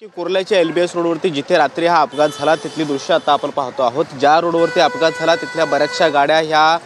कुर्ल्याच्या LBS रोडवरती जिथे रात्री हा अपघात झाला तिथली दृश्य आता आपण पाहतो आहोत। ज्या रोडवरती अपघात झाला तिथल्या बऱ्याचशा गाड्या ह्या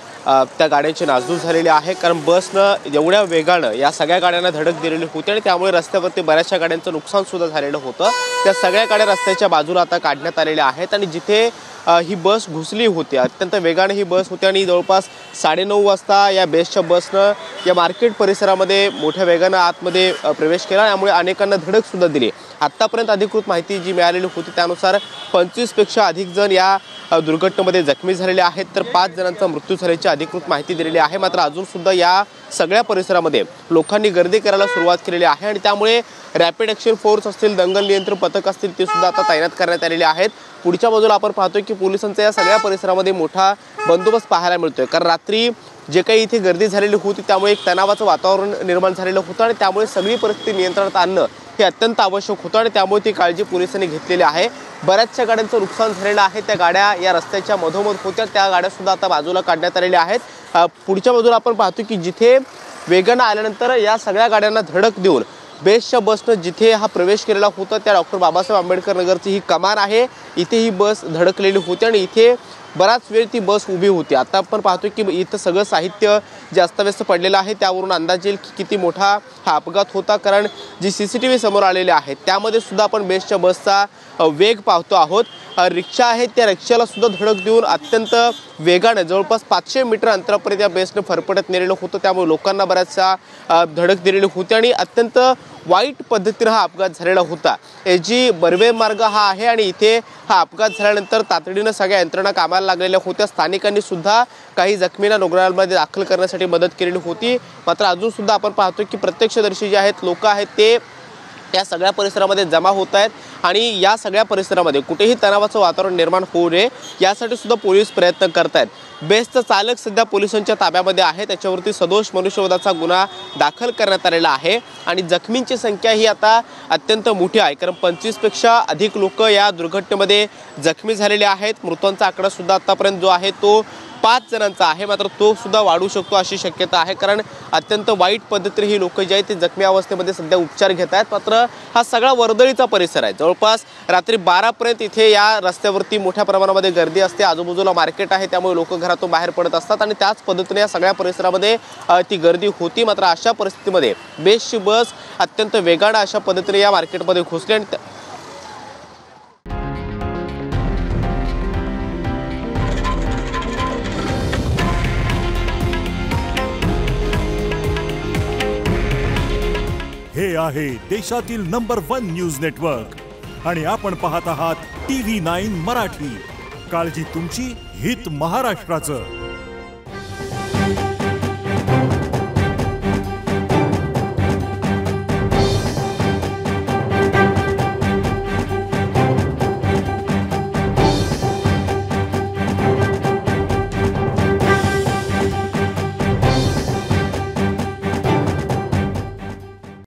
त्या गाड्यांची नासधूस झालेली आहे, कारण बसनं एवढ्या वेगानं या सगळ्या गाड्यांना धडक दिलेली होती आणि त्यामुळे रस्त्यावरती बऱ्याचशा गाड्यांचं नुकसान सुद्धा झालेलं होतं। त्या सगळ्या गाड्या रस्त्याच्या बाजूला आता काढण्यात आलेल्या आहेत आणि जिथे ही बस घुसली होती, अत्यंत वेगाने ही बस होती आणि जवळपास 9:30 वाजता या बेसच्या बसनं या मार्केट परिसरामध्ये मोठ्या वेगानं आतमध्ये प्रवेश केला, त्यामुळे अनेकांना धडक सुद्धा दिली। आतापर्यंत अधिकृत माहिती जी मिळालेली होती त्यानुसार 25 पेक्षा अधिक जण या दुर्घटनेमध्ये जखमी झालेले आहेत, तर 5 जणांचा मृत्यू झाल्याची अधिकृत माहिती दिलेली आहे। मात्र अजून सुद्धा या सगळ्या परिसरामध्ये लोकांनी गर्दी करायला सुरुवात केलेली आहे आणि त्यामुळे रॅपिड ॲक्शन फोर्स असतील, दंगल नियंत्रण पथक असतील, ते सुद्धा आता तैनात करण्यात आलेले आहेत। पुढच्या बाजूला आपण पाहतोय की पोलिसांचा या सगळ्या परिसरामध्ये मोठा बंदोबस्त पाहायला मिळतोय, कारण रात्री जे काही इथे गर्दी झालेली होती त्यामुळे एक तणावाचं वातावरण निर्माण झालेलं होतं आणि त्यामुळे सगळी परिस्थिती नियंत्रणात आणणं हे अत्यंत आवश्यक होतं आणि त्यामुळे ती काळजी पोलिसांनी घेतलेली आहे। बऱ्याचशा गाड्यांचं नुकसान झालेलं आहे, त्या गाड्या या रस्त्याच्या मधोमध होत्या, त्या गाड्या सुद्धा आता बाजूला काढण्यात आलेल्या आहेत। पुढच्या बाजूला आपण पाहतो की जिथे वेगानं आल्यानंतर या सगळ्या गाड्यांना धडक देऊन बेसच्या बसनं जिथे हा प्रवेश केलेला होता त्या डॉक्टर बाबासाहेब आंबेडकर नगरची ही कमान आहे, इथे ही बस धडकलेली होती आणि इथे बराच वेळ ती बस उभी होती। आता आपण पाहतो की इथं सगळं साहित्य जे अस्तव्यस्त पडलेलं आहे त्यावरून अंदाज येईल की किती मोठा हा अपघात होता, कारण जी CCTV समोर आलेले आहेत त्यामध्ये सुद्धा आपण बेसच्या बसचा वेग पाहतो आहोत। रिक्षा आहे त्या रिक्षाला सुद्धा धडक देऊन अत्यंत वेगाने जवळपास 500 मीटर अंतरापर्यंत या बेसने फरफटत नेलेलं होतं, त्यामुळे लोकांना बऱ्याचशा धडक दिलेली होती आणि अत्यंत वाईट पद्धतीने हा अपघात झालेला होता। जी बर्वे मार्ग हा आहे आणि इथे हा अपघात झाल्यानंतर तातडीनं सगळ्या यंत्रणा कामाला लागलेल्या होत्या। स्थानिकांनी सुद्धा काही जखमींना रुग्णालयामध्ये दाखल करण्यासाठी मदत केलेली होती। मात्र अजून सुद्धा आपण पाहतो की प्रत्यक्षदर्शी जे आहेत लोक आहेत ते या सगळ्या परिसरामध्ये जमा होत आहेत आणि या सगळ्या परिसरामध्ये कुठेही तणावाचं वातावरण निर्माण होऊ नये यासाठी सुद्धा पोलीस प्रयत्न करत आहेत। बेसचा चालक सध्या पोलिसांच्या ताब्यामध्ये आहे, त्याच्यावरती सदोष मनुष्यवधाचा गुन्हा दाखल करण्यात आलेला आहे आणि जखमींची संख्या ही आता अत्यंत मोठी आहे, कारण 25 पेक्षा अधिक लोक या दुर्घटनेमध्ये जखमी झालेले आहेत। मृतांचा आकडा सुद्धा आतापर्यंत जो आहे तो 5 जणांचा आहे, मात्र तो सुद्धा वाढू शकतो अशी शक्यता आहे, कारण अत्यंत वाईट पद्धतीने ही लोक जे आहेत ते जखमी अवस्थेमध्ये सध्या उपचार घेत आहेत। मात्र हा सगळा वर्दळीचा परिसर आहे, जवळपास रात्री 12 पर्यंत इथे या रस्त्यावरती मोठ्या प्रमाणामध्ये गर्दी असते, आजूबाजूला मार्केट आहे त्यामुळे लोक घरातून बाहेर पडत असतात आणि त्याच पद्धतीने या सगळ्या परिसरामध्ये ती गर्दी होती। मात्र अशा परिस्थितीमध्ये बेसची बस अत्यंत वेगाने अशा पद्धतीने या मार्केटमध्ये घुसली आणि हे आहे देशातील नंबर 1 न्यूज नेटवर्क आणि आपण पाहत आहात TV9 मराठी। काळजी तुमची, हित महाराष्ट्राचं।